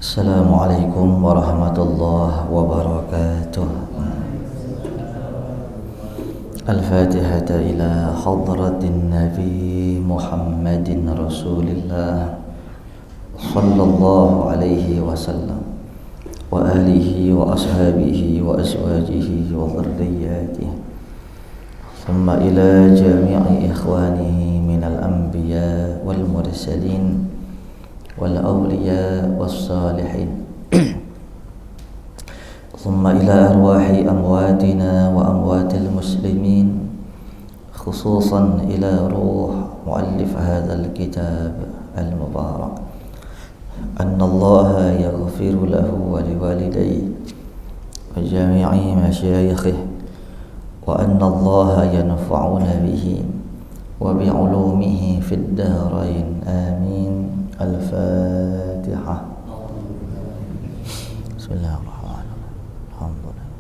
Assalamualaikum warahmatullahi wabarakatuh. Al-Fatihah ila hadratin Nabi Muhammadin Rasulillah sallallahu alaihi wasallam wa alihi wa ashabihi wa azwajihi wa dhurriyyatihi thumma ila jami'i ikhwanihi minal anbiya wal mursalin wal awliya was salihin thumma ila arwahi amwatina wa amwatil muslimin khususan ila ruh muallif hadzal kitab al mubarak anna Allah yaghfiru lahu wa liwalidayhi wa jami'i masyayikhihi wa anna Allah yanfa'una bihi wa bi'ulumihi fid darain amin. Al-Fatihah. Bismillahirrahmanirrahim. Alhamdulillah.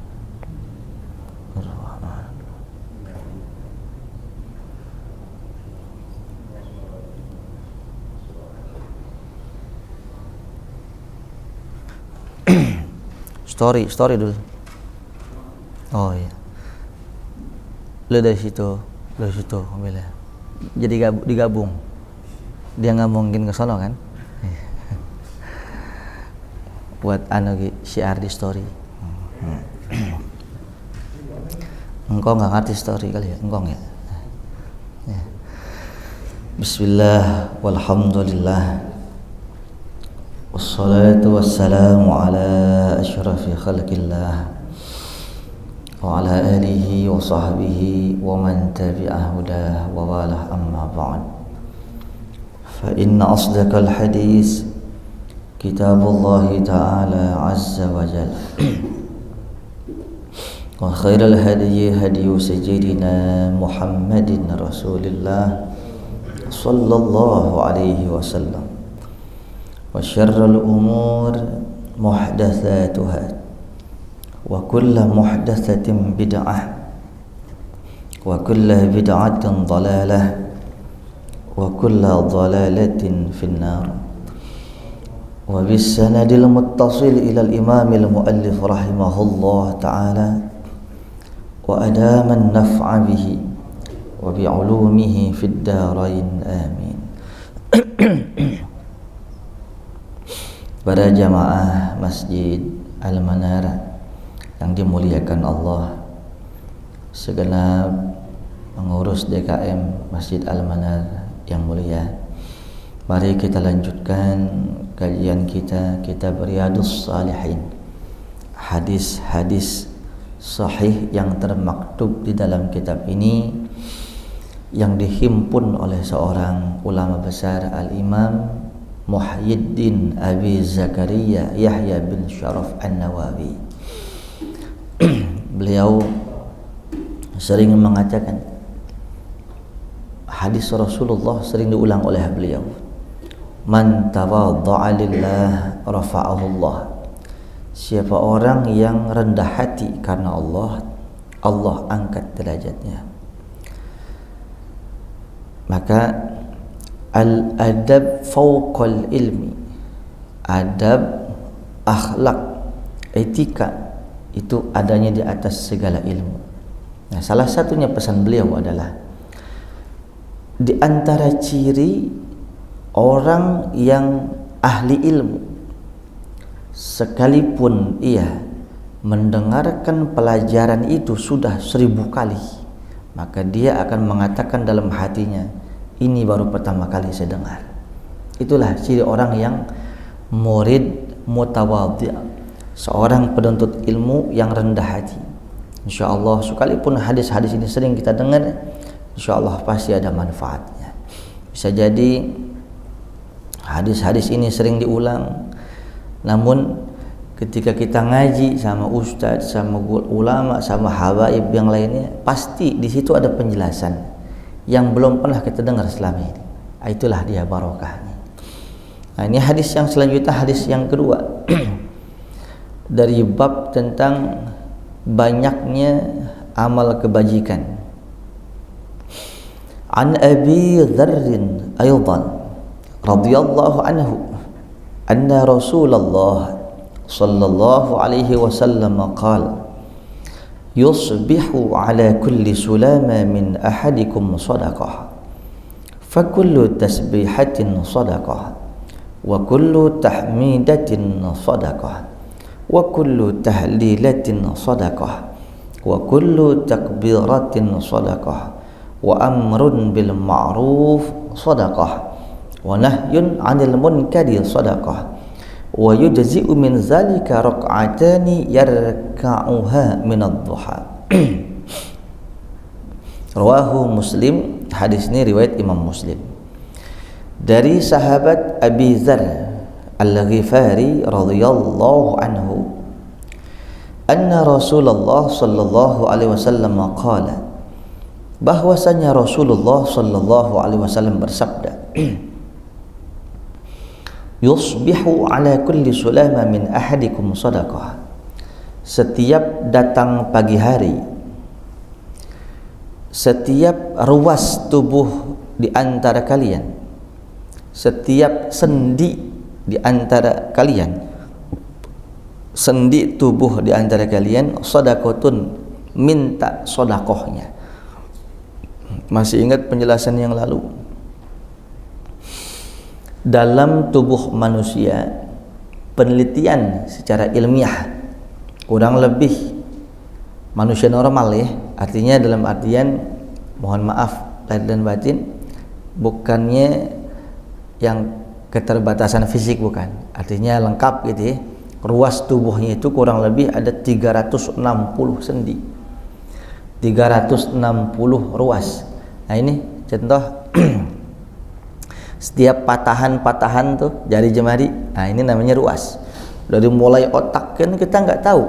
Story dulu. Oh iya. Lu dari situ ambil ya. Jadi digabung. Dia nggak mungkin ke sono kan? Buat syiar di story. Engkau nggak ngerti story kali ya? Engkau ya? Bismillah walhamdulillah wassalatu wassalamu ala asyrafil khalqillah wa ala alihi wa sahbihi wa man tabi'a hudah wa walah amma ba'd. فإن أصدق الحديث كتاب الله تعالى عز وجل وخير الهدي هدي سيدنا محمد رسول الله صلى الله عليه وسلم وشر الأمور محدثاتها وكل محدثة بدعة وكل بدعة ضلالة وكل ضلالة في النار وبالسند المتصل إلى الإمام المؤلف رحمه الله تعالى وأدام النفع به وبعلومه في الدارين آمين. Para jamaah Masjid Al-Manara yang dimuliakan Allah, segenap pengurus DKM Masjid Al-Manara yang mulia, mari kita lanjutkan kajian kita kitab Riyadhus Shalihin, hadis-hadis sahih yang termaktub di dalam kitab ini yang dihimpun oleh seorang ulama besar, Al-Imam Muhyiddin Abi Zakaria Yahya bin Sharaf An-Nawawi. Beliau sering mengatakan, hadis Rasulullah sering diulang oleh beliau, man tawadha'a lillah rafa'ahu Allah. Siapa orang yang rendah hati karena Allah, Allah angkat derajatnya. Maka al-adab fawqal ilmi, adab, akhlak, etika itu adanya di atas segala ilmu. Nah, salah satunya pesan beliau adalah di antara ciri orang yang ahli ilmu, sekalipun ia mendengarkan pelajaran itu sudah 1000 kali, maka dia akan mengatakan dalam hatinya, ini baru pertama kali saya dengar. Itulah ciri orang yang murid mutawadhi', seorang penuntut ilmu yang rendah hati. InsyaAllah sekalipun hadis-hadis ini sering kita dengar, InsyaAllah pasti ada manfaatnya. Bisa jadi hadis-hadis ini sering diulang, namun ketika kita ngaji sama ustadz, sama ulama, sama habaib yang lainnya, pasti di situ ada penjelasan yang belum pernah kita dengar selama ini. Itulah dia barokahnya. Nah, ini hadis yang selanjutnya, hadis yang kedua dari bab tentang banyaknya amal kebajikan. An Abi Dzarr aidan radhiyallahu anhu anna Rasulullah sallallahu alaihi wasallam qala yusbihu ala kulli sulama min ahadikum sadaqah fa kullu tasbihatin sadaqah wa kullu tahmidatin sadaqah wa kullu tahlilatin sadaqah wa kullu takbiratin sadaqah wa amrun bil ma'ruf sadaqah wa nahyun 'anil munkari sadaqah wa yujzi'u min zalika rak'atani yarka'uha min ad-duha. Rawahu Muslim. Hadis ini riwayat Imam Muslim. Dari sahabat Abi Dzar Al-Ghifari radhiyallahu anhu, anna Rasulullah sallallahu alaihi wasallam qala, bahwasanya Rasulullah sallallahu alaihi wasallam bersabda, yusbihu ala kulli sulama min ahadikum sadaqah. Setiap datang pagi hari, setiap ruas tubuh di antara kalian, setiap sendi di antara kalian, sendi tubuh di antara kalian, sadaqatun, minta sedekahnya. Masih ingat penjelasan yang lalu? Dalam tubuh manusia, penelitian secara ilmiah, kurang lebih manusia normal ya, artinya dalam artian mohon maaf lahir dan batin, bukannya yang keterbatasan fisik, bukan, artinya lengkap gitu ya. Ruas tubuhnya itu kurang lebih ada 360 sendi, 360 ruas. Nah ini contoh setiap patahan-patahan tuh jari jemari, nah ini namanya ruas. Dari mulai otak kan kita nggak tahu,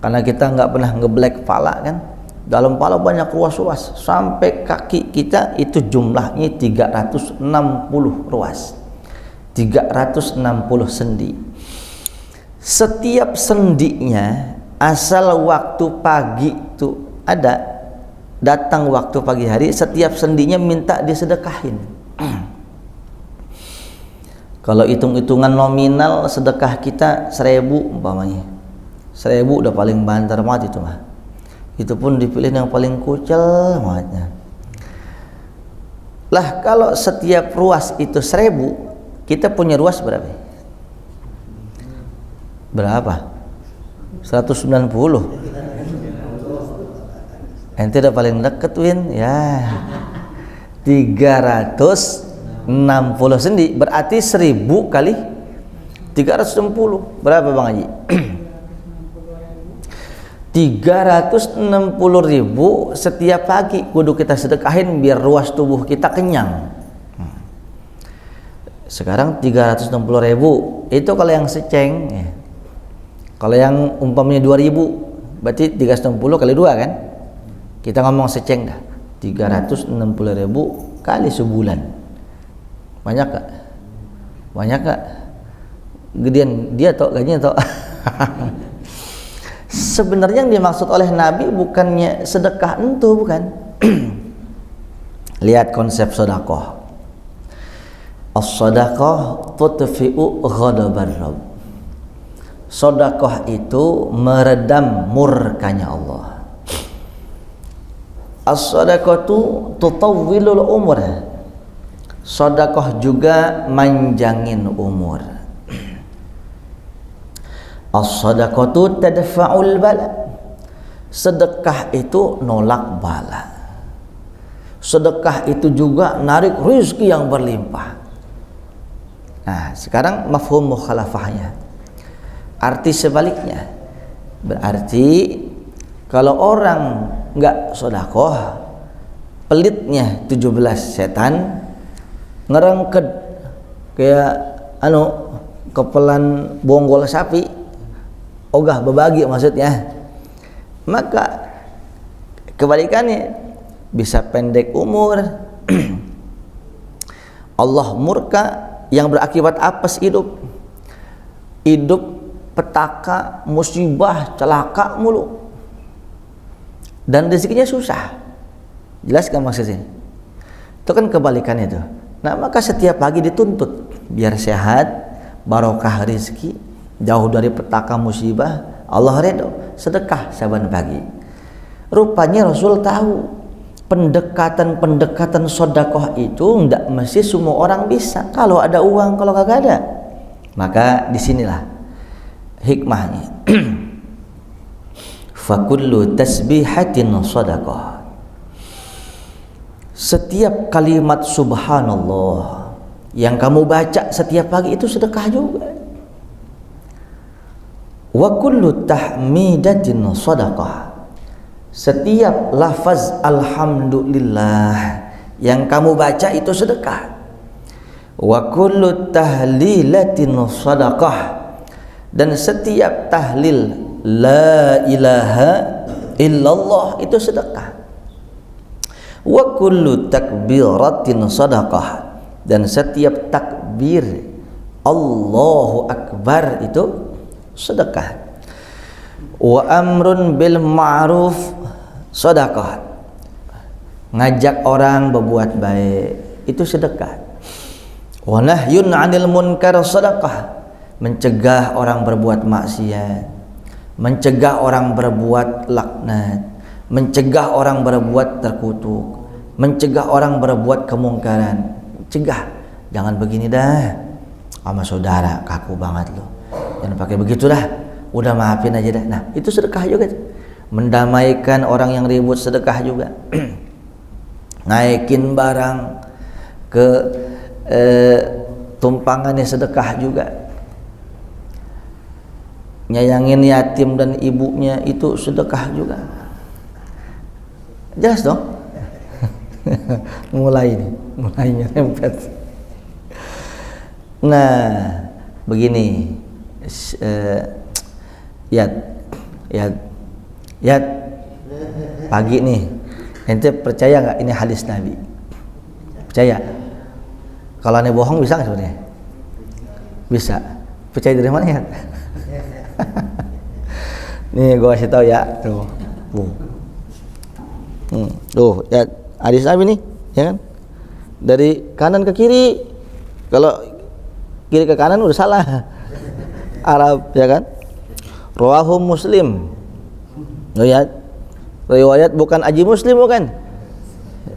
karena kita nggak pernah ngeblek pala kan. Dalam pala banyak ruas-ruas, sampai kaki kita itu jumlahnya 360 ruas, 360 sendi. Setiap sendinya, asal waktu pagi tuh ada, datang waktu pagi hari, setiap sendinya minta disedekahin. Kalau hitung-hitungan nominal sedekah kita 1000 umpamanya, 1000 udah paling banter banget itu mah. Itu pun dipilih yang paling kucel bangetnya. Lah kalau setiap ruas itu 1000, kita punya ruas berapa? Berapa? 190. Ente udah paling deket Win ya. 360 sendi, berarti 1000 kali 360 berapa Bang Haji? 360.000 setiap pagi kudu kita sedekahin biar ruas tubuh kita kenyang. Sekarang 360.000 itu kalau yang seceng ya. Kalau yang umpamanya 2000 berarti 360 kali 2 kan? Kita ngomong seceng dah. 360.000 kali sebulan. Banyak gak? Banyak gak? Gedean dia tok gajinya tok. Sebenarnya yang dimaksud oleh Nabi bukannya sedekah itu, bukan. Lihat konsep sedekah. As-sadaqah tutfi'u ghadabar Rabb. Sedekah itu meredam murkanya Allah. As-sadaqatu tutawwilul umur. Sedekah juga manjangin umur. As-sadaqatu tadfa'ul bala. Sedekah itu nolak bala. Sedekah itu juga narik rezeki yang berlimpah. Nah, sekarang mafhum mukhalafahnya. Arti sebaliknya. Berarti kalau orang enggak sedekah, pelitnya 17 setan ngerengked kayak kepelan bonggol sapi, ogah berbagi maksudnya. Maka kebalikannya bisa pendek umur. Allah murka yang berakibat apes hidup petaka, musibah, celaka mulu, dan rezekinya susah. Jelas kan maksudnya? Itu kan kebalikannya tuh. Nah, maka setiap pagi dituntut biar sehat, barokah rezeki, jauh dari petaka musibah, Allah redho, sedekah saban pagi. Rupanya Rasul tahu pendekatan sedekah itu ndak mesti semua orang bisa. Kalau ada uang, kalau kagak ada. Maka disinilah hikmahnya. Fakullu tasbihatin sadaqah. Setiap kalimat subhanallah yang kamu baca setiap pagi itu sedekah juga. Wa kullu tahmidatin sadaqah. Setiap lafaz alhamdulillah yang kamu baca itu sedekah. Wa kullu tahlilatin sadaqah. Dan setiap tahlil la ilaha illallah itu sedekah. Wa kullu takbiratin sadaqah. Dan setiap takbir Allahu Akbar itu sedekah. Wa amrun bil ma'ruf sedekah. Ngajak orang berbuat baik itu sedekah. Wa nahyun 'anil munkar sedekah. Mencegah orang berbuat maksiat, mencegah orang berbuat laknat, mencegah orang berbuat terkutuk, mencegah orang berbuat kemungkaran. Cegah, jangan begini dah sama saudara, kaku banget lo, jangan pakai begitu dah, udah maafin aja dah. Nah itu sedekah juga. Mendamaikan orang yang ribut sedekah juga. Naikin barang ke tumpangannya sedekah juga. Nyayangin yatim dan ibunya itu sedekah juga. Jelas dong? mulainya rempet. Nah begini, Yat pagi nih, ente percaya nggak ini hadis Nabi? Percaya? Kalau aneh bohong bisa nggak sebenarnya? Bisa. Percaya dari mana ya? Nih gue kasih tahu ya, tuh ya hadis Nabi nih, ya kan? Dari kanan ke kiri, kalau kiri ke kanan udah salah. Arab, ya kan? Rawahu Muslim. Riwayat bukan Aji Muslim, bukan?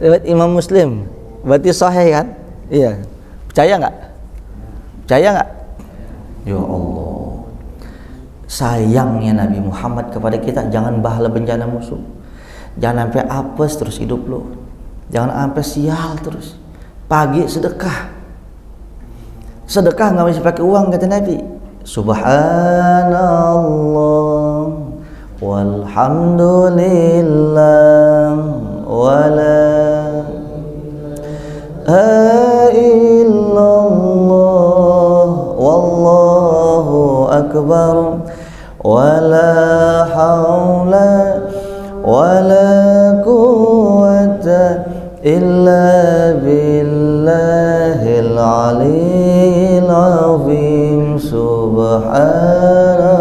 Riwayat Imam Muslim. Berarti sahih kan? Iya. Percaya nggak? Percaya nggak? Ya Allah. Sayangnya Nabi Muhammad kepada kita, jangan bahala bencana musuh. Jangan sampai apes terus hidup lo. Jangan sampai sial terus. Pagi sedekah. Sedekah nggak mesti pakai uang, kata Nabi. Subhanallah walhamdulillah wala illallah wallahu akbar wala haula wala quwwata illa billahil aliyyil azim. Subhanallah.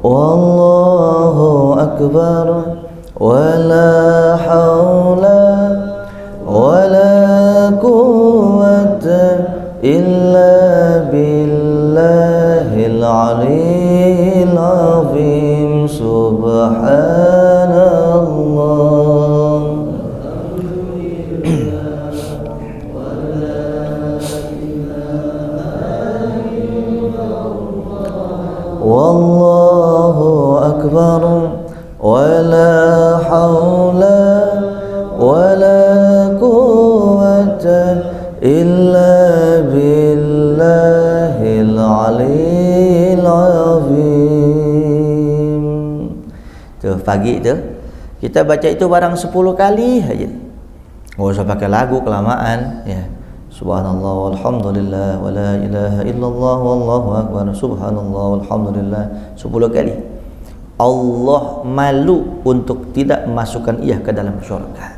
Wallahu akbar wala haula wala quwwata illa billahil aliyyil azim. Subhanallah. Wallahu akbar wala haula wala quwwata illa billahil aliyyil azim. Tuh pagi itu kita baca itu barang 10 kali aja. Nggak usah pakai lagu kelamaan ya. Subhanallah walhamdulillah wala ilaha illallah wallahu akbar. Subhanallah walhamdulillah 10 kali. Allah malu untuk tidak masukkan ia ke dalam syurga.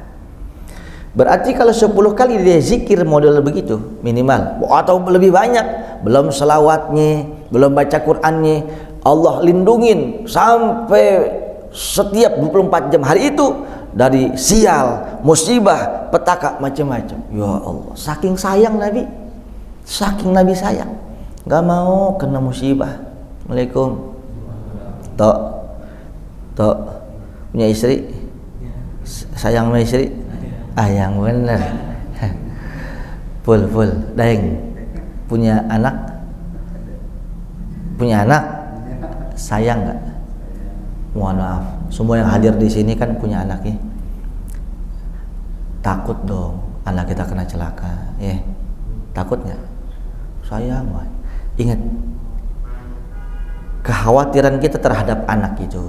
Berarti kalau 10 kali dia zikir model begitu minimal, atau lebih banyak, belum selawatnya, belum baca Qur'annya, Allah lindungin sampai setiap 24 jam hari itu dari sial, musibah, petaka, macam-macam. Ya Allah, saking sayang Nabi, saking Nabi sayang, nggak mau kena musibah. Assalamualaikum. Tok punya istri, sayang sama istri, yang bener. Full daeng. Punya anak, sayang nggak? Mohon maaf, semua yang hadir di sini kan punya anak ya. Takut dong anak kita kena celaka, ya. Takut nggak? Sayang, wah. Ingat, kekhawatiran kita terhadap anak itu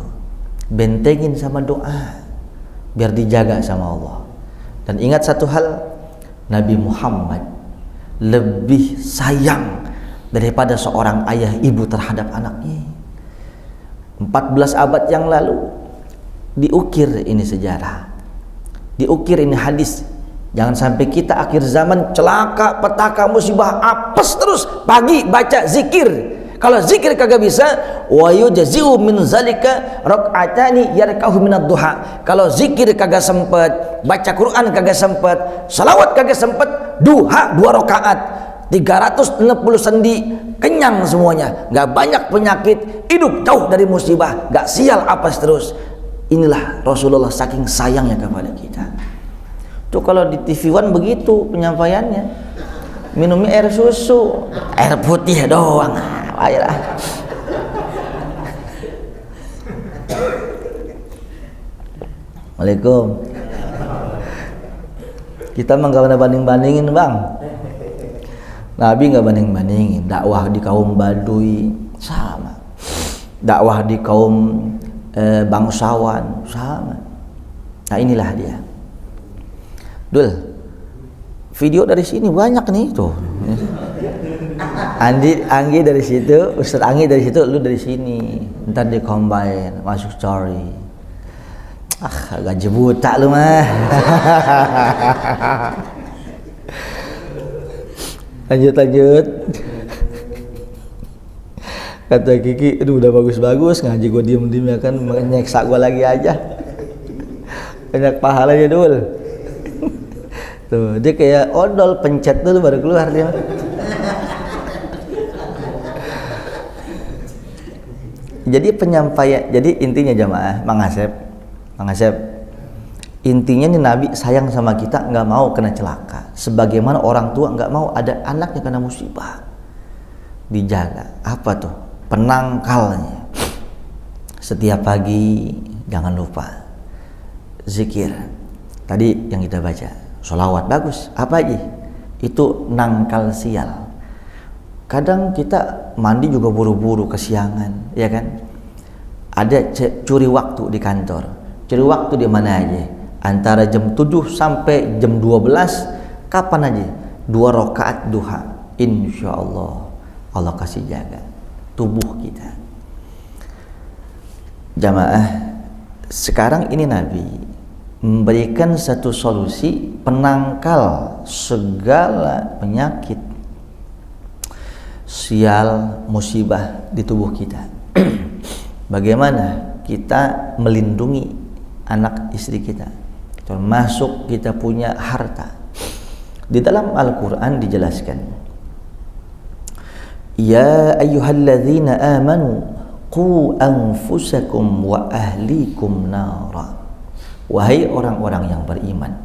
bentengin sama doa, biar dijaga sama Allah. Dan ingat satu hal, Nabi Muhammad lebih sayang daripada seorang ayah ibu terhadap anaknya. 14 abad yang lalu diukir ini sejarah, diukir ini hadis. Jangan sampai kita akhir zaman celaka, petaka, musibah, apes terus. Pagi baca zikir, kalau zikir kagak bisa, wa yujzi'u min zalika rak'atani yarkahu minad duha. Kalau zikir kagak sempet, baca Quran kagak sempet, salawat kagak sempet, duha 2 rakaat, 360 sendi, kenyang semuanya, nggak banyak penyakit, hidup jauh dari musibah, nggak sial apes terus. Inilah Rasulullah saking sayangnya kepada kita. Tuh kalau di TV One begitu penyampaiannya, minumnya air susu, air putih doang, ayolah. Waalaikum. Kita mah nggak pernah banding-bandingin bang. Nabi nggak banding-bandingin. Dakwah di kaum Baduy sama, dakwah di kaum bangsawan sama. Nah inilah dia. Dul, video dari sini banyak nih tuh. Anggi dari situ, Ustaz Anggi dari situ, lu dari sini. Ntar di combine masuk story. Gaji buta lu mah. Lanjut. Kata Kiki, aduh udah bagus-bagus ngaji, gue diem-diem ya kan, nyeksa gue lagi aja. Banyak pahalanya Dul. Tuh, dia kayak odol, pencet dulu baru keluar dia. Jadi penyampaian, jadi intinya jamaah, Mang Asep, intinya nih Nabi sayang sama kita, nggak mau kena celaka. Sebagaimana orang tua nggak mau ada anaknya kena musibah, dijaga. Apa tuh penangkalnya? Setiap pagi jangan lupa zikir. Tadi yang kita baca, sholawat bagus. Apa aja? Itu nangkal sial. Kadang kita mandi juga buru-buru, kesiangan, ya kan? Ada curi waktu di kantor. Curi waktu di mana aja? Antara jam 7 sampai jam 12, kapan aja? 2 rakaat duha. Insya Allah Allah kasih jaga tubuh kita. Jamaah, sekarang ini Nabi memberikan satu solusi penangkal segala penyakit, sial, musibah di tubuh kita. Bagaimana kita melindungi anak istri kita, termasuk kita punya harta. Di dalam Al-Quran dijelaskan, ya ayyuhalladzina amanu qu anfusakum wa ahlikum nara. Wahai orang-orang yang beriman,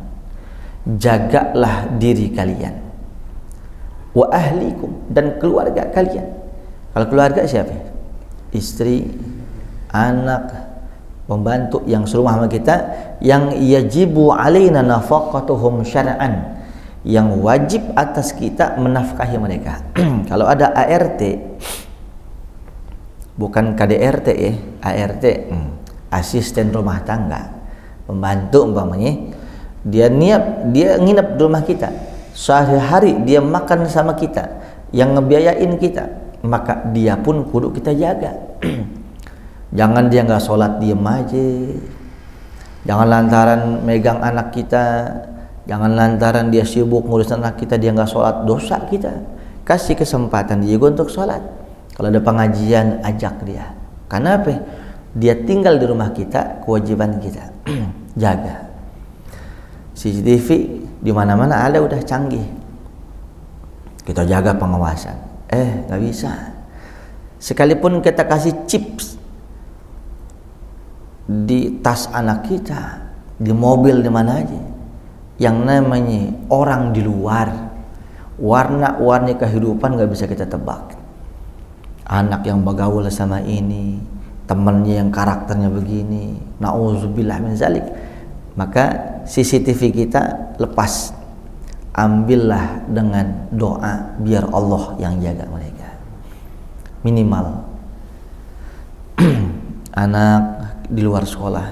jagalah diri kalian, wa ahlikum, dan keluarga kalian. Kalau keluarga siapa? Istri, anak, pembantu yang serumah sama kita, yang yajibu alaina nafaqatuhum syar'an, yang wajib atas kita menafkahi mereka. Kalau ada ART, bukan KDRT ya, ART, asisten rumah tangga, pembantu umpamanya, dia nginep di rumah kita, sehari-hari dia makan sama kita, yang ngebiayain kita, maka dia pun kudu kita jaga. Jangan dia nggak sholat diem aja, jangan lantaran megang anak kita, jangan lantaran dia sibuk ngurus anak kita dia nggak sholat, dosa kita. Kasih kesempatan dia untuk sholat. Kalau ada pengajian ajak dia. Karena apa? Dia tinggal di rumah kita, kewajiban kita jaga. CCTV di mana-mana ada, udah canggih. Kita jaga pengawasan. Nggak bisa. Sekalipun kita kasih chips di tas anak kita, di mobil, di mana aja, yang namanya orang di luar, warna-warni kehidupan nggak bisa kita tebak. Anak yang bergaul sama ini, temannya yang karakternya begini, na'udzubillah min zalik. Maka CCTV kita lepas, ambillah dengan doa biar Allah yang jaga mereka. Minimal anak di luar sekolah,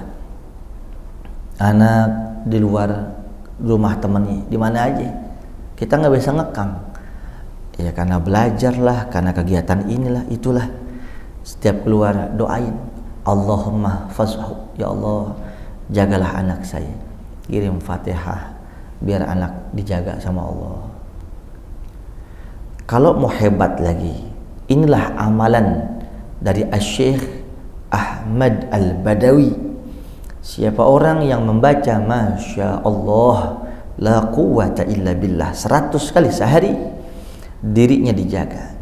anak di luar rumah temannya, di mana aja, kita nggak bisa ngekang. Ya karena belajar lah, karena kegiatan inilah, itulah. Setiap keluar doain, Allahumma fazhu, ya Allah jagalah anak saya. Kirim Fatihah biar anak dijaga sama Allah. Kalau mau hebat lagi, inilah amalan dari Asy-Syaikh Ahmad Al-Badawi. Siapa orang yang membaca Masya Allah la quwwata illa billah 100 kali sehari, dirinya dijaga,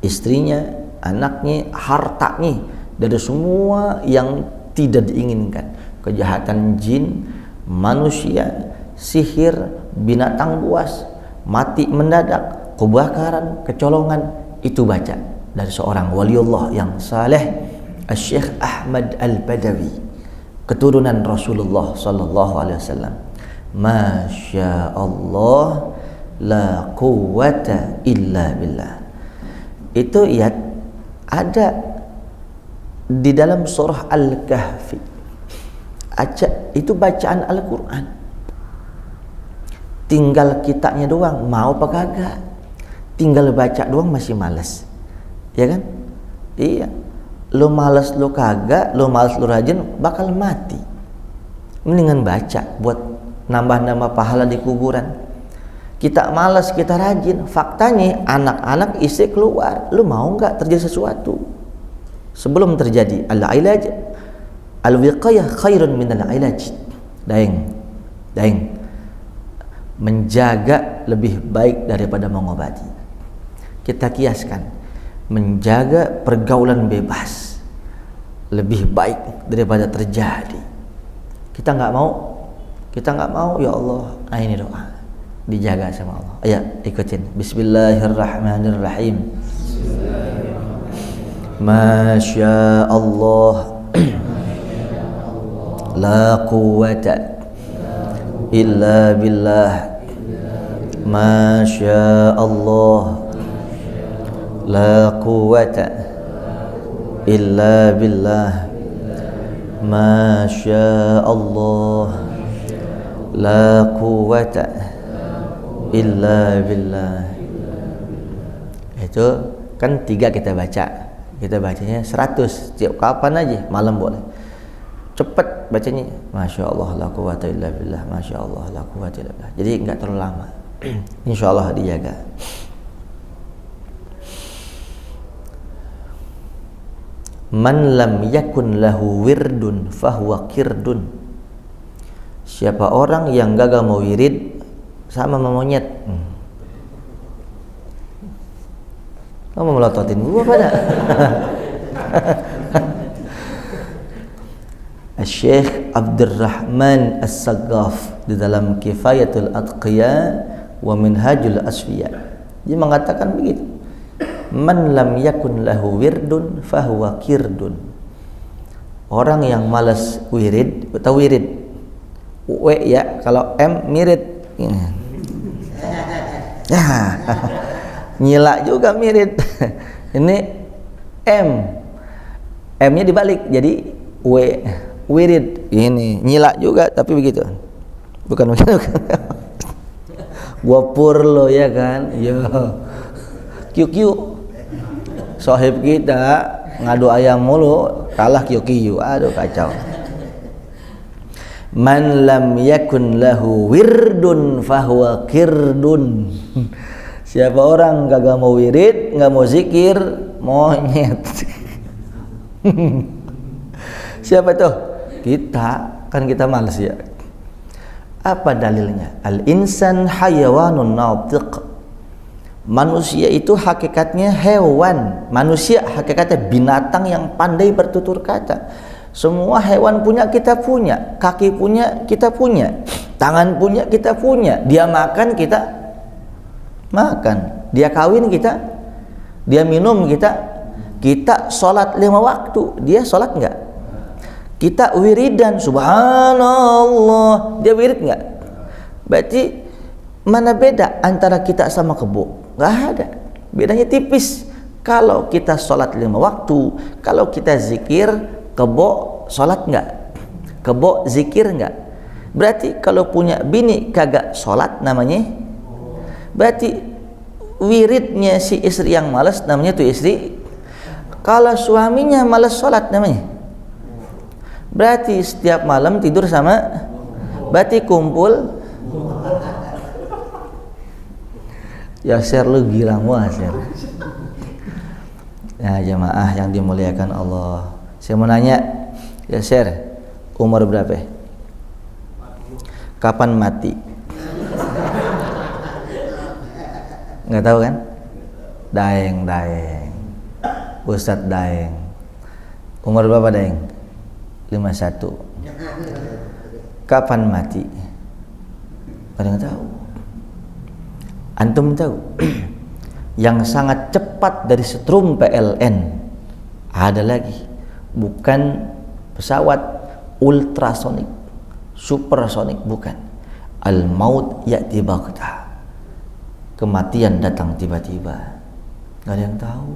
istrinya, anaknya, hartanya dari semua yang tidak diinginkan, kejahatan jin, manusia, sihir, binatang buas, mati mendadak, kebakaran, kecolongan. Itu baca dari seorang waliullah yang saleh, Asy-Syaikh Ahmad Al-Badawi, keturunan Rasulullah sallallahu alaihi wasallam. Masya Allah la quwwata illa billah. Itu ya ada di dalam surah Al-Kahfi. Itu bacaan Al-Quran. Tinggal kitanya doang, mau apa kagak. Tinggal baca doang masih malas, ya kan? Iya. Lo malas, lo kagak, lo malas, lo rajin, bakal mati. Mendingan baca buat nambah-nambah pahala di kuburan. Kita malas, kita rajin, faktanya anak-anak istri keluar. Lu mau nggak terjadi sesuatu? Sebelum terjadi, al-ilaj al-wiqayah khairun min al-ilaj. Daeng. Menjaga lebih baik daripada mengobati. Kita kiaskan, menjaga pergaulan bebas lebih baik daripada terjadi. Kita nggak mau, ya Allah. Ini doa dijaga sama Allah. Ayo ikutin. Bismillahirrahmanirrahim. Masya Allah la quwwata illa billah. Masya Allah la quwwata illa billah. Masya Allah la quwwata illa billah. Itu kan 3 kita baca. Kita bacanya 100 setiap kapan aja, malam boleh. Cepat bacanya. Masya Allah la quwwata illa billah. Masya Allah la quwwata illa billah. Jadi enggak terlalu lama. Insyaallah dijaga. Man lam yakun lahu wirdun fahuwa kirdun. Siapa orang yang gagal mau wirid, sama monyet. Kamu melototin gua pada. Syekh Abdurrahman As-Saggaf di dalam Kifayatul Atqiya wa Minhajul Asfiya, dia mengatakan begitu. Man lam yakun lahu wirdun fahuwa kirdun. Orang yang malas wirid, atau wirid W ya, kalau M mirid. Nyila juga mirid. Ini M-nya dibalik jadi W, wirid. Ini nyila juga tapi begitu. Bukan begitu. Gua pur lo ya kan. Yo. QQ. Sohib kita ngadu ayam mulu, kalah QQ. Aduh kacau. Man lam yakun lahu wirdun fahuwa kirdun. Siapa orang kagak mau wirid, nggak mau zikir, monyet. Siapa itu? Kita, kan kita malas ya. Apa dalilnya? Al-insan hayawanun natiq. Manusia itu hakikatnya hewan. Manusia hakikatnya binatang yang pandai bertutur kata. Semua hewan punya, kita punya. Kaki punya, kita punya. Tangan punya, kita punya. Dia makan, kita makan. Dia kawin, kita. Dia minum, kita. Kita sholat 5 waktu. Dia sholat enggak? Kita wiridan, subhanallah. Dia wirid enggak? Berarti mana beda antara kita sama kebo? Enggak ada. Bedanya tipis. Kalau kita sholat 5 waktu, kalau kita zikir, kebo sholat enggak? Kebo zikir enggak? Berarti kalau punya bini kagak sholat namanya, berarti wiridnya si istri yang malas namanya tuh istri. Kalau suaminya malas sholat namanya, berarti setiap malam tidur sama, berarti kumpul. Ya share lu girang wah share. Ya jamaah yang dimuliakan Allah, saya mau nanya ya share, umur berapa? Kapan mati? Nggak tahu kan? Daeng Ustadz Daeng. Umur berapa Daeng? 51. Kapan mati? Ada yang tahu? Antum tahu? Yang sangat cepat dari setrum PLN ada lagi, bukan pesawat ultrasonik, supersonik, bukan. Al-maut ya'ti baghtah. Kematian datang tiba-tiba. Gak ada yang tahu.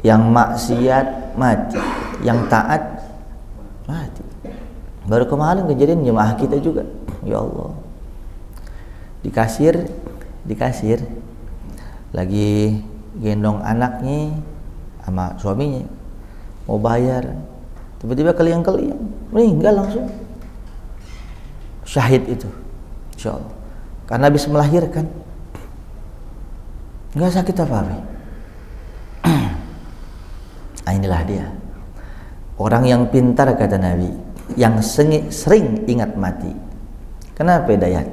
Yang maksiat mati, yang taat mati. Baru kemarin kejadian jemaah kita juga, ya Allah, di kasir lagi gendong anaknya sama suaminya mau bayar, tiba-tiba keliang-keliang meninggal langsung. Syahid itu, insya Allah, karena habis melahirkan. Nggak sakit apa-apa. Nah, inilah dia orang yang pintar, kata Nabi, yang sering ingat mati. Kenapa Dayat?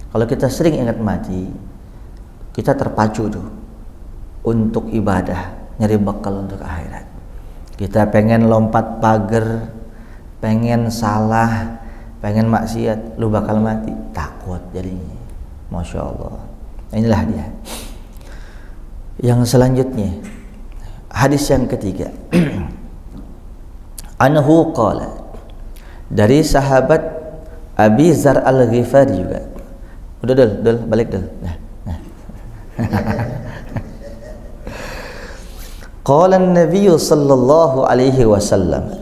Kalau kita sering ingat mati, kita terpacu tuh untuk ibadah, nyari bekal untuk akhirat. Kita pengen lompat pagar, pengen salah, pengen maksiat, lu bakal mati, takut jadinya. Masya Allah. Inilah dia. Yang selanjutnya, hadis yang ketiga. Anhu qala, dari sahabat Abi Zar Al-Ghifari juga. Udah dul, balik dul. Nah. Qala an-nabiy sallallahu alaihi wasallam,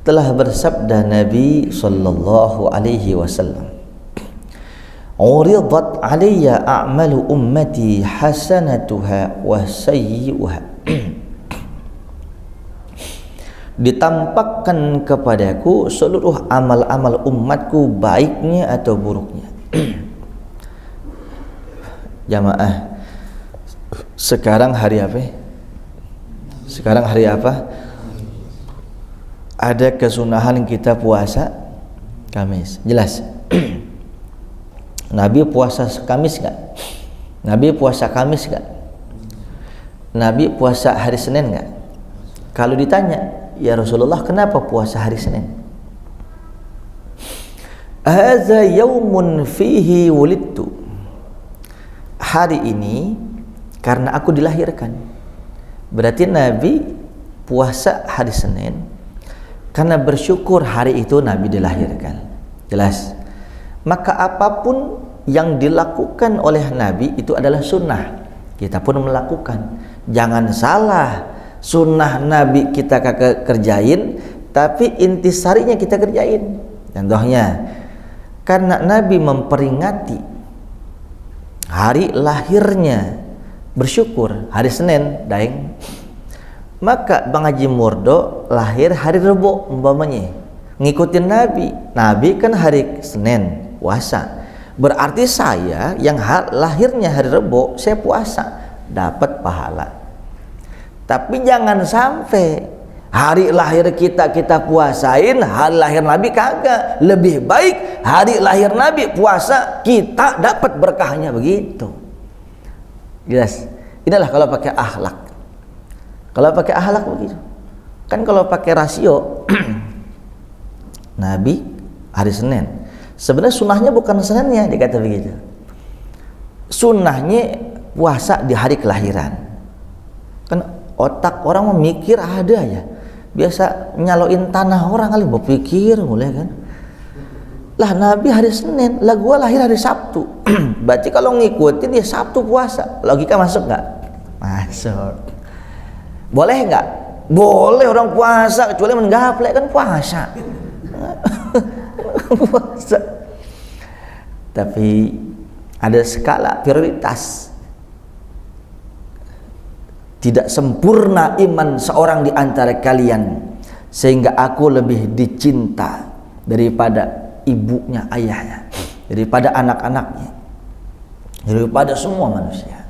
telah bersabda Nabi sallallahu alaihi wasallam, uridat alayya a'malu ummati hasanatuha wa sayyi'uha. Ditampakkan kepadaku seluruh amal-amal umatku, baiknya atau buruknya. Jamaah, sekarang hari apa? Sekarang hari apa? Ada kesunahan kita puasa Kamis, jelas. Nabi puasa Kamis gak? Nabi puasa Kamis gak? Nabi puasa hari Senin gak? Kalau ditanya, ya Rasulullah, kenapa puasa hari Senin? Hadza yaumun fihi wulidtu. Hari ini karena aku dilahirkan. Berarti Nabi puasa hari Senin karena bersyukur hari itu Nabi dilahirkan. Jelas. Maka apapun yang dilakukan oleh Nabi itu adalah sunnah, kita pun melakukan. Jangan salah, sunnah Nabi kita kerjain, tapi intisarinya kita kerjain. Contohnya, karena Nabi memperingati hari lahirnya, bersyukur hari Senin, daeng, maka Bang Haji Murdo lahir hari Rebo umpamanya, ngikutin Nabi. Nabi kan hari Senin puasa, berarti saya yang lahirnya hari Rebo, saya puasa, dapat pahala. Tapi jangan sampai Hari lahir kita puasain, hari lahir Nabi kagak. Lebih baik hari lahir Nabi puasa, kita dapat berkahnya begitu. Jelas. Inilah kalau pakai akhlak. Kalau pakai akhlak begitu. Kan kalau pakai rasio Nabi hari Senin. Sebenarnya sunnahnya bukan Seninnya, dikata begitu. Sunnahnya puasa di hari kelahiran. Kan otak orang memikir ada ya. Biasa nyaloin tanah orang kali berpikir mulai kan. Lah Nabi hari Senin, lah gua lahir hari Sabtu. Berarti kalau ngikutin dia Sabtu puasa. Logika masuk nggak? Masuk. Boleh nggak? Boleh orang puasa, kecuali menggaplek kan puasa. Puasa. Tapi ada skala prioritas. Tidak sempurna iman seorang di antara kalian sehingga aku lebih dicinta daripada ibunya, ayahnya, daripada anak-anaknya, daripada semua manusia.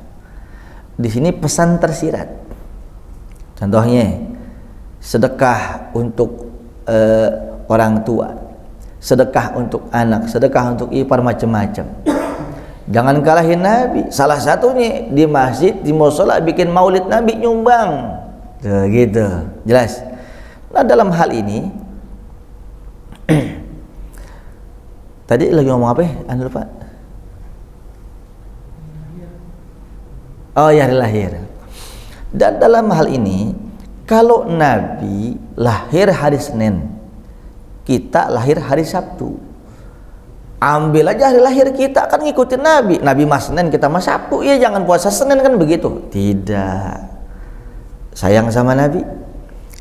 Di sini pesan tersirat. Contohnya sedekah untuk orang tua, sedekah untuk anak, sedekah untuk ipar, macam-macam. Jangan kalahin Nabi. Salah satunya di masjid, di mushola bikin maulid Nabi, nyumbang. Tuh, gitu. Jelas. Nah, dalam hal ini tadi lagi ngomong apa ya? Anda lupa? Oh ya, lahir. Dan dalam hal ini, kalau Nabi lahir hari Senin, kita lahir hari Sabtu. Ambil aja hari lahir kita, kan ngikutin Nabi. Nabi mas Senin, kita mas Sabtu. Ya jangan puasa Senin kan begitu. Tidak. Sayang sama Nabi.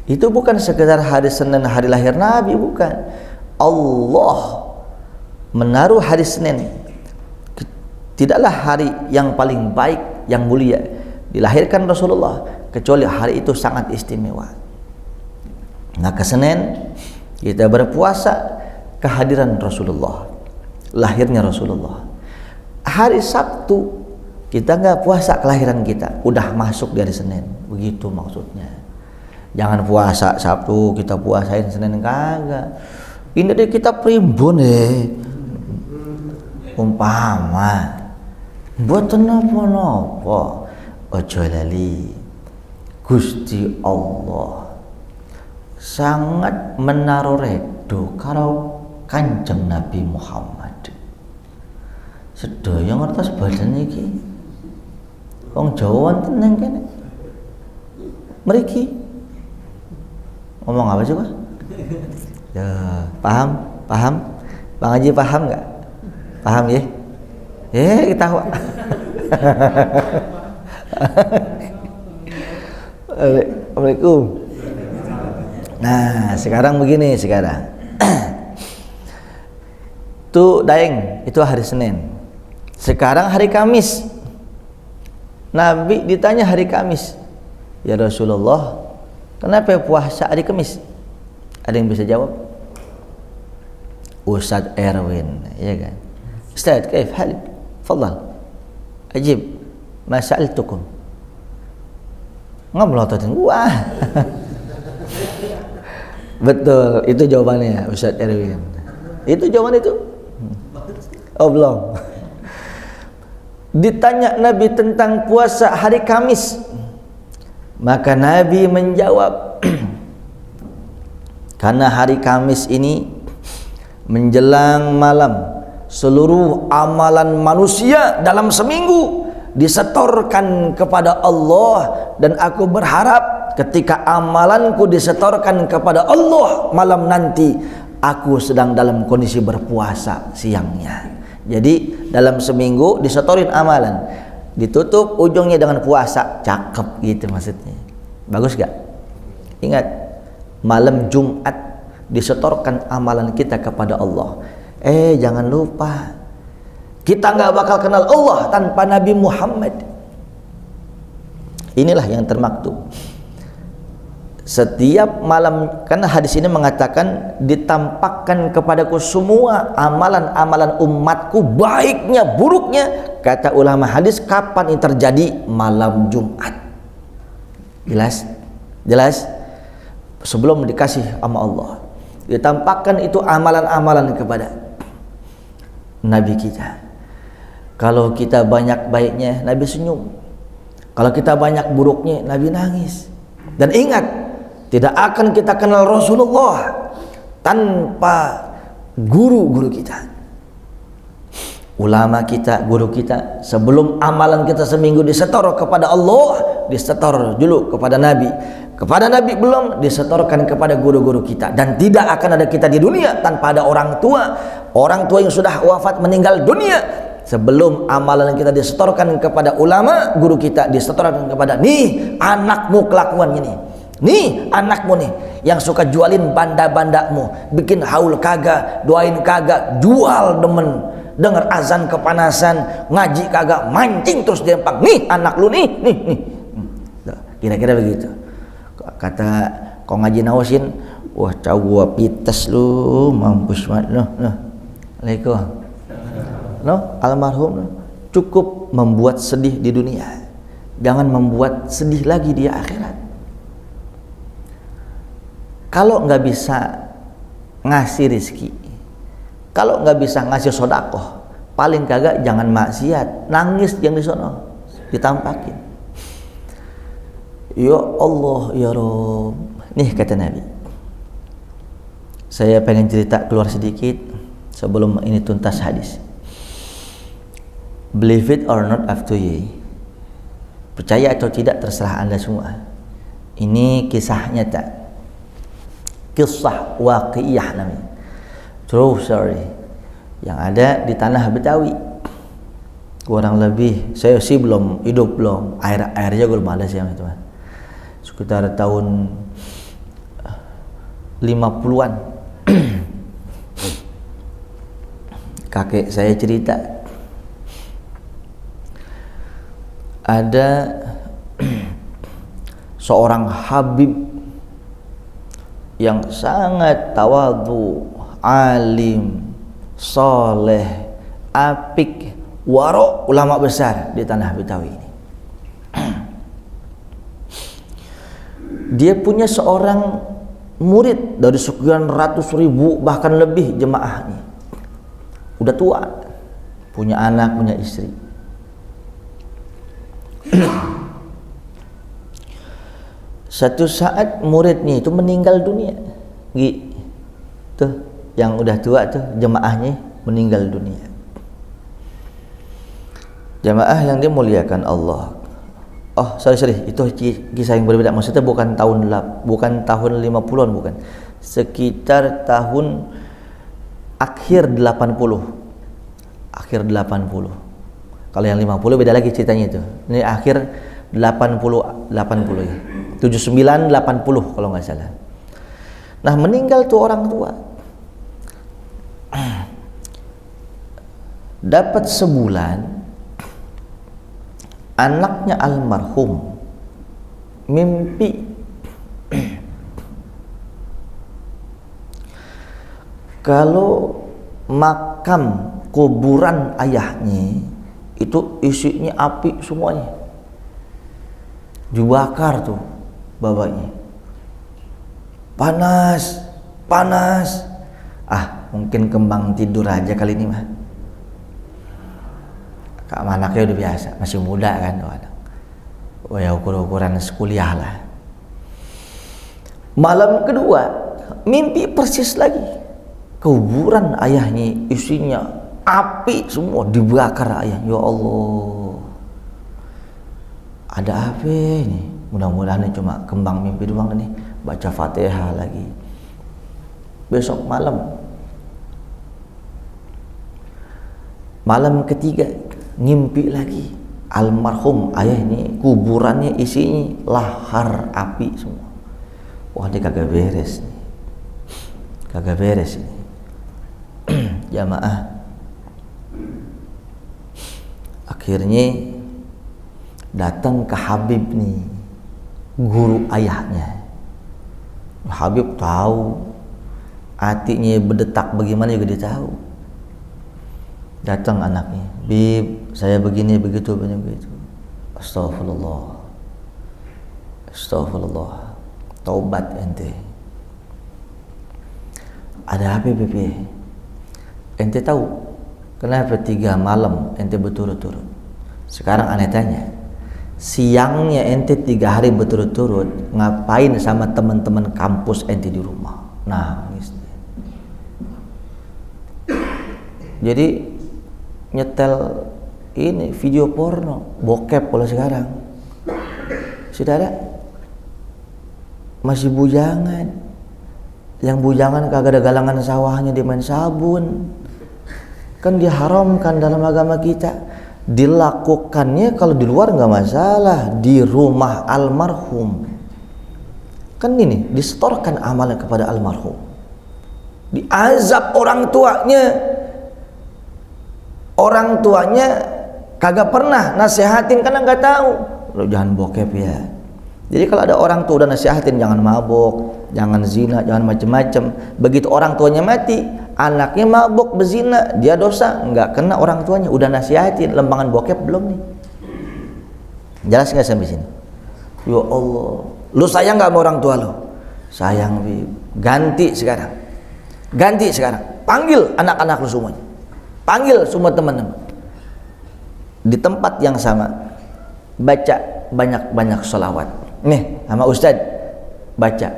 Itu bukan sekedar hari Senin hari lahir Nabi, bukan. Allah menaruh hari Senin, tidaklah hari yang paling baik, yang mulia dilahirkan Rasulullah, kecuali hari itu sangat istimewa. Maka Senin kita berpuasa kehadiran Rasulullah, lahirnya Rasulullah. Hari Sabtu kita nggak puasa kelahiran kita, udah masuk dari Senin. Begitu maksudnya. Jangan puasa Sabtu kita puasain Senin, kagak. Ini deh kita primbon umpama buat napa-napa ojo lali Gusti Allah sangat menaruh redo karo Kanjeng Nabi Muhammad. Sedaya ngertos badan iki wong Jawa wonten nang kene mriki ngomong apa sih Pak? Ya, paham? Bang Haji paham nggak? Paham ya? Kita tahu. Assalamualaikum. Nah, sekarang begini sekarang. Tuh Daeng, itu hari Senin. Sekarang hari Kamis. Nabi ditanya hari Kamis, ya Rasulullah, kenapa puasa hari Kamis? Ada yang bisa jawab? Ustadz Erwin, ya kan? Ustadz, kaif halib? Fadal. Ajib. Ma sa'altukum. Ngemelototin gua. Betul, itu jawabannya Ustadz Erwin. Itu jawaban itu? Oh, belum. Ditanya Nabi tentang puasa hari Kamis, maka Nabi menjawab, karena hari Kamis ini menjelang malam seluruh amalan manusia dalam seminggu disetorkan kepada Allah, dan aku berharap ketika amalanku disetorkan kepada Allah malam nanti, aku sedang dalam kondisi berpuasa siangnya. Jadi dalam seminggu disetorin amalan, ditutup ujungnya dengan puasa. Cakep gitu maksudnya. Bagus gak? Ingat, malam Jumat disetorkan amalan kita kepada Allah. Jangan lupa, kita nggak bakal kenal Allah tanpa Nabi Muhammad. Inilah yang termaktub. Setiap malam, karena hadis ini mengatakan ditampakkan kepadaku semua amalan-amalan umatku, baiknya buruknya. Kata ulama hadis, kapan ini terjadi? Malam Jumat. Jelas? sebelum dikasih sama Allah. Ditampakkan itu amalan-amalan kepada Nabi kita. Kalau kita banyak baiknya, Nabi senyum. Kalau kita banyak buruknya, Nabi nangis. Dan ingat, tidak akan kita kenal Rasulullah tanpa guru-guru kita, ulama kita, guru kita. Sebelum amalan kita seminggu disetor kepada Allah, disetor dulu kepada Nabi. Kepada Nabi belum, disetorkan kepada guru-guru kita. Dan tidak akan ada kita di dunia tanpa ada orang tua. Orang tua yang sudah wafat meninggal dunia, sebelum amalan kita disetorkan kepada ulama, guru kita, disetorkan kepada nih anakmu kelakuan ini, nih anakmu nih yang suka jualin banda-bandamu, bikin haul kagak, doain kagak, jual demen, dengar azan kepanasan, ngaji kagak, mancing terus diempang, nih anak lu nih. Kira-kira begitu. Kata kau ngaji nawasin, wah cau gua pites lu, mampus banget noh. Assalamualaikum. No, almarhum cukup membuat sedih di dunia, jangan membuat sedih lagi di akhirat. Kalau nggak bisa ngasih rizki, kalau nggak bisa ngasih sodakoh, paling kagak jangan maksiat, nangis yang di sono ditampakin. Ya Allah ya Rob, nih kata Nabi. Saya pengen cerita keluar sedikit sebelum ini tuntas hadis. Believe it or not, up to you. Percaya atau tidak terserah Anda semua. Ini kisah nyata, kisah waqi'iyah namanya, true story, yang ada di tanah Betawi. Kurang lebih, saya sih belum hidup, belum airnya belum ada sih teman. Sekitar tahun 50-an. Kakek saya cerita, ada seorang habib yang sangat tawadhu, alim, soleh, apik, waro, ulama besar di tanah Betawi ini. Dia punya seorang murid dari sekian ratus ribu bahkan lebih jemaahnya. Udah tua, punya anak, punya istri. Satu saat muridnya itu meninggal dunia. Tuh, yang udah tua tuh jemaahnya meninggal dunia. Jemaah yang dimuliakan Allah. Oh, sorry, itu kisah yang berbeda. Maksudnya bukan tahun 50-an, bukan. Sekitar tahun akhir 80. Akhir 80. Kalau yang 50 beda lagi ceritanya itu. Ini akhir 80 ya. 79 80 kalau nggak salah. Nah, meninggal tuh orang tua. Dapat sebulan, anaknya almarhum mimpi kalau makam kuburan ayahnya itu isinya api semuanya, dibakar tuh bapaknya, panas. Mungkin kembang tidur aja kali ini mah. Kak anaknya udah biasa, masih muda kan, ya ukuran sekuliah lah. Malam kedua mimpi persis lagi, kuburan ayahnya isinya api semua, dibakar ayah. Ya Allah, ada apa ini? Mudah-mudahan ini cuma kembang mimpi doang nih. Baca Fatihah lagi. Besok malam ketiga ngimpi lagi, almarhum ayah ini kuburannya isinya lahar api semua. Wah, ini kagak beres ini. Jamaah, akhirnya datang ke Habib nih, guru ayahnya. Habib tahu, hatinya berdetak bagaimana juga dia tahu. Datang anaknya, Bib, saya begini begitu. Astagfirullah, taubat ente. Ada apa Pipi? Ente tahu kenapa 3 malam ente berturut-turut? Sekarang aneh tanya, siangnya ente 3 hari berturut-turut ngapain sama teman-teman kampus ente di rumah? Nangis dia. Jadi nyetel ini video porno, bokep kalau sekarang. Sudah ada? Masih bujangan. Yang bujangan kagak ada galangan sawahnya, dia main sabun. Kan diharamkan dalam agama kita. Dilakukannya kalau di luar nggak masalah, di rumah almarhum. Kan ini disetorkan amalan kepada almarhum. Diazab orang tuanya. Orang tuanya kagak pernah nasihatin karena nggak tahu. Lo jangan bokep ya. Jadi kalau ada orang tua udah nasihatin jangan mabok, jangan zina, jangan macem-macem. Begitu orang tuanya mati, anaknya mabok berzina, dia dosa, nggak kena orang tuanya. Udah nasihatin, lembangan bokep belum nih? Jelas nggak sampai sini? Ya Allah, lu sayang nggak sama orang tua lu? Sayang, Bib. Ganti sekarang. Ganti sekarang. Panggil anak-anak lu semuanya. Panggil semua teman-teman. Di tempat yang sama, baca banyak-banyak sholawat. Nih sama Ustaz baca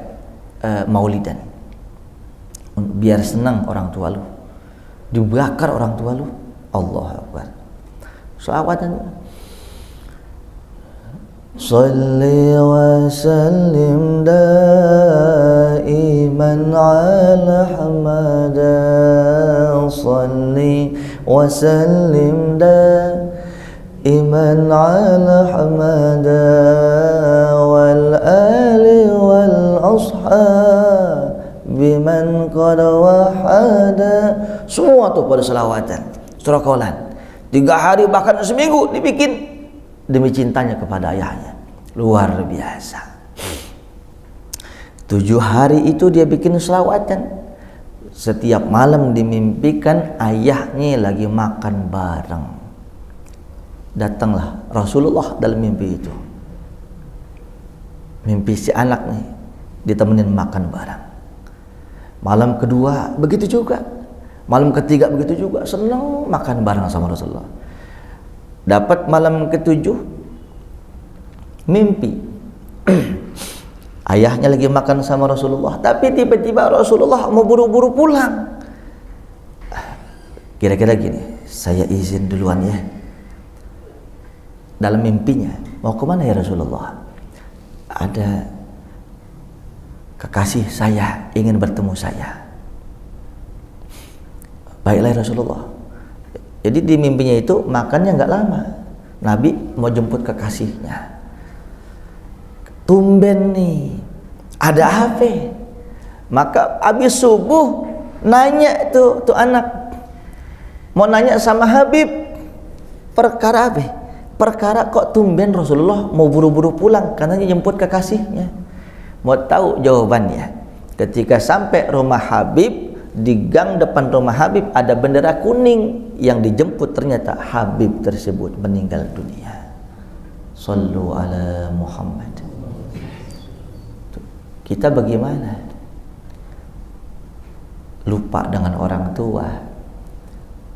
maulidan, biar senang orang tua lu, dibakar orang tua lu. Allahu Akbar. Sholawatan. Salli wa sallim daiman ala hamada. Salli wa sallim iman ala hamada wal ali wal ashab biman qad wahada. Semua tuh pada selawatan, surah Qalan. 3 hari bahkan seminggu dibikin demi cintanya kepada ayahnya. Luar biasa. 7 hari itu dia bikin selawatan. Setiap malam dimimpikan ayahnya lagi makan bareng. Datanglah Rasulullah dalam mimpi itu. Mimpi si anak nih ditemenin makan bareng. Malam kedua begitu juga. Malam ketiga begitu juga, senang makan bareng sama Rasulullah. Dapat malam ke-7 mimpi ayahnya lagi makan sama Rasulullah, tapi tiba-tiba Rasulullah mau buru-buru pulang. Kira-kira gini, saya izin duluan ya. Dalam mimpinya, mau kemana ya Rasulullah? Ada kekasih saya ingin bertemu saya. Baiklah Rasulullah. Jadi di mimpinya itu makannya nggak lama. Nabi mau jemput kekasihnya. Tumben nih, ada apa? Maka habis subuh nanya tuh anak, mau nanya sama Habib, perkara apa? Perkara kok tumben Rasulullah mau buru-buru pulang, katanya jemput kekasihnya. Mau tahu jawabannya? Ketika sampai rumah Habib, di gang depan rumah Habib ada bendera kuning, yang dijemput ternyata Habib tersebut meninggal dunia. Sallu ala Muhammad. Kita bagaimana? Lupa dengan orang tua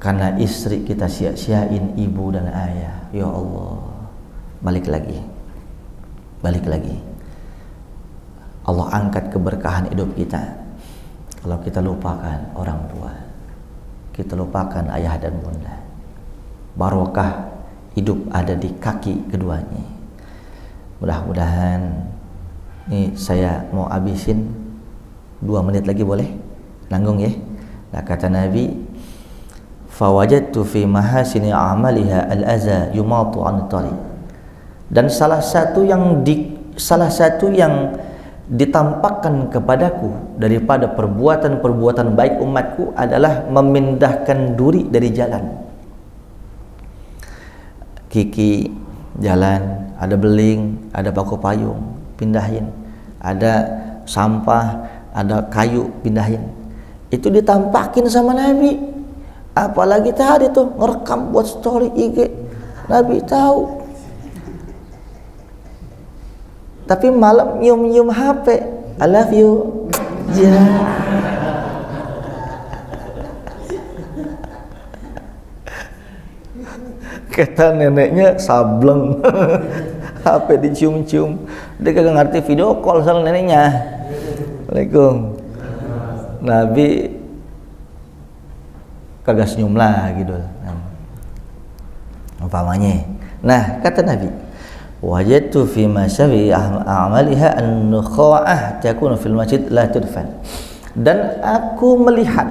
karena istri kita sia-siain, ibu dan ayah. Ya Allah, balik lagi. Allah angkat keberkahan hidup kita kalau kita lupakan orang tua, kita lupakan ayah dan bunda. Barokah hidup ada di kaki keduanya. Mudah-mudahan. Ini saya mau habisin 2 menit lagi, boleh? Nanggung ya. Nah, kata Nabi, fawajadtu fi mahasini amaliha al-aza yumatu an tariq. Dan salah satu yang ditampakkan kepadaku daripada perbuatan-perbuatan baik umatku adalah memindahkan duri dari jalan. Kiki jalan, ada beling, ada paku payung, pindahin. Ada sampah, ada kayu, pindahin. Itu ditampakin sama Nabi. Apalagi tadi tuh ngerekam buat story IG. Nabi tahu. Tapi malam nyium-nyium HP. I love you. Ya. Kata neneknya sableng. HP dicium-cium. Dia kagak ngerti video call sama neneknya. Assalamualaikum. Nabi kagak senyum lah gitu. Umpamanya. Nah, kata Nabi, wajadtu fi ma syabi a'maliha an-nukha'ah takunu fil masjid la tudfan. Dan aku melihat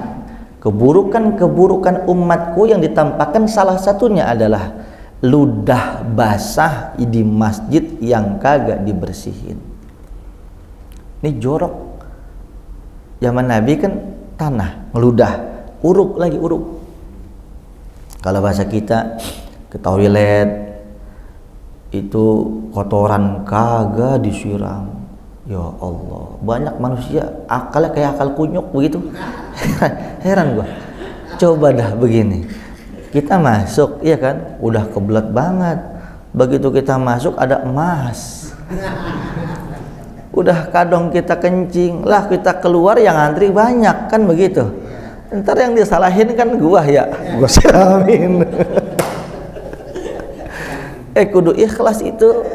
keburukan-keburukan umatku yang ditampakkan salah satunya adalah ludah basah di masjid yang kagak dibersihin. Ini jorok. Zaman Nabi kan tanah, ngeludah, uruk lagi uruk. Kalau bahasa kita ke toilet itu kotoran kagak disiram. Ya Allah, banyak manusia akalnya kayak akal kunyuk begitu. Heran gua. Coba dah begini. Kita masuk, iya kan? Udah kebelet banget. Begitu kita masuk ada emas. Udah kadang kita kencing, lah kita keluar yang antri banyak kan begitu. Ntar yang disalahin kan gua ya. Gua salamin. Kudu ikhlas itu.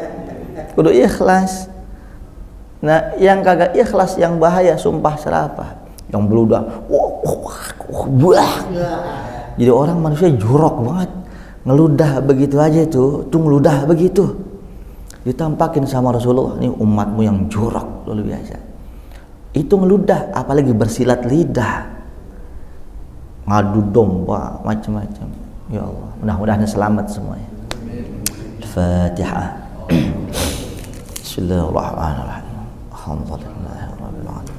Kudu ikhlas. Nah, yang kagak ikhlas yang bahaya sumpah serapah. Yang beludah. Jadi orang manusia jorok banget. Ngeludah begitu aja tuh ngeludah begitu. Ditampakin sama Rasulullah, nih umatmu yang jorok luar biasa. Itu ngeludah, apalagi bersilat lidah. Ngadu domba, macam-macam. Ya Allah, mudah-mudahan selamat semuanya. Fatihah. Bismillahirrahmanirrahim. Alhamdulillahirabbil alamin.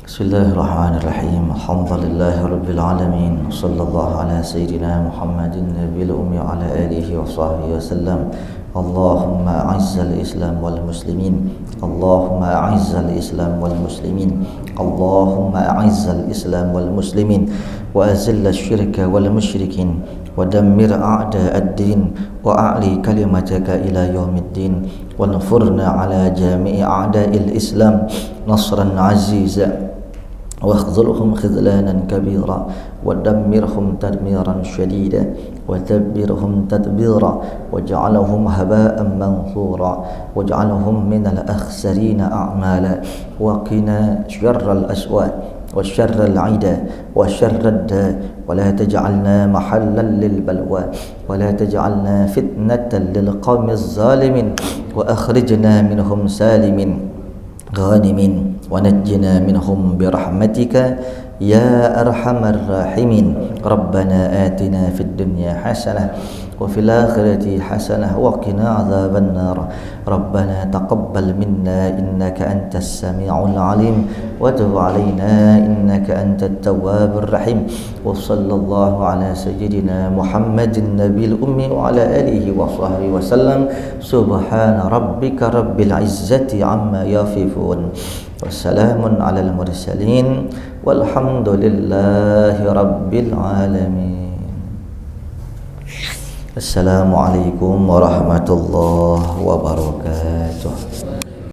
Bismillahirrahmanirrahim. Alhamdulillahirabbil alamin. Sallallahu ala sayyidina Muhammadin nabiyil ummi wa ala alihi wa sahbihi wasallam. Allahumma a'izzal Islam wal muslimin. Allahumma a'izzal Islam wal muslimin. Allahumma a'izzal Islam wal muslimin wa azillal syirka wal musyrikin wa dammir a'da'ad-din wa a'li kalimataka ila yaumiddin wa nfurna ala jami'i a'da'il Islam nasran aziza واخذلهم خذلانا كبيرا ودمرهم تدميرا شديدا وتدبرهم تدبيرا واجعلهم هباء منثورا واجعلهم من الأخسرين أعمالا وقنا شر الأسواء وشر العدا وشر الداء ولا تجعلنا محلا للبلوى ولا تجعلنا فتنة للقوم الظالمين وأخرجنا منهم سالمين غانمين ونجنا منهم برحمتك يا أرحم الراحمين ربنا آتنا في الدنيا حسنة وفي الآخرة حسنة وقنا عذاب النار ربنا تقبل منا إنك أنت السميع العليم وتب علينا إنك أنت التواب الرحيم وصلى الله على سيدنا محمد النبي الأمي وعلى آله وصحبه وسلم سبحان ربك رب العزة عما يصفون والسلام على المرسلين والحمد لله رب العالمين. Assalamualaikum warahmatullahi wabarakatuh.